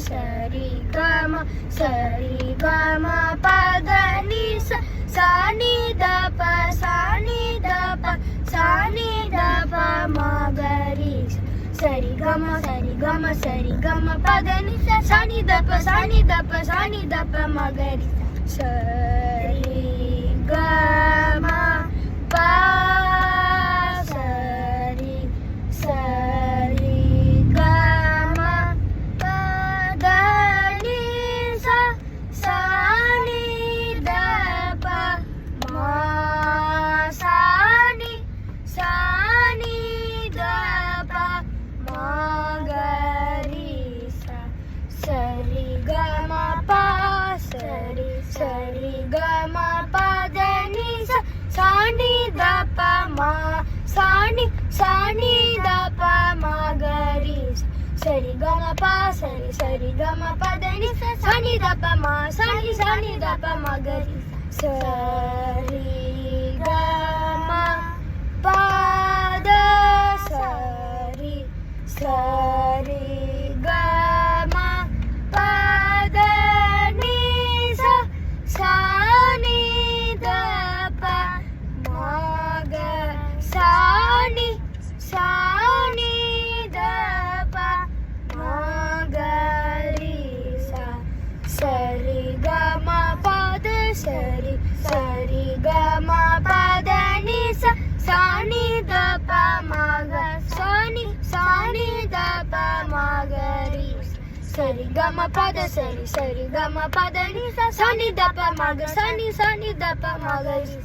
சரி கம சரி கம பத நி சா நி த ப சா நி த ப சா நி த ப ம க ரி சரி கம சரி கம பத நி சா நி த ப சா நி த ப சா நி த ப ம க ரி சரி கம ப சரி சரி கம பத நி சா நி த ப ம சா நி த ப ம க ரி சரி கம ப சரி சரி கம பத நி சா நி த ப ம சா நி த ப ம க ரி சரி கம ப சரி சரி கம பத நி சா நி த ப ம சா நி த ப ம க ரி சரி கம பத சரி சரி கம பத நி சா நி த ப ம க சா நி த ப ம க ரி சரி கம பத சரி சரி கம பத நி சா நி த ப ம க சா நி த ப ம க ரி சரி கம பத சரி சரி கம பத நி சா நி த ப ம க சா நி த ப ம க ரி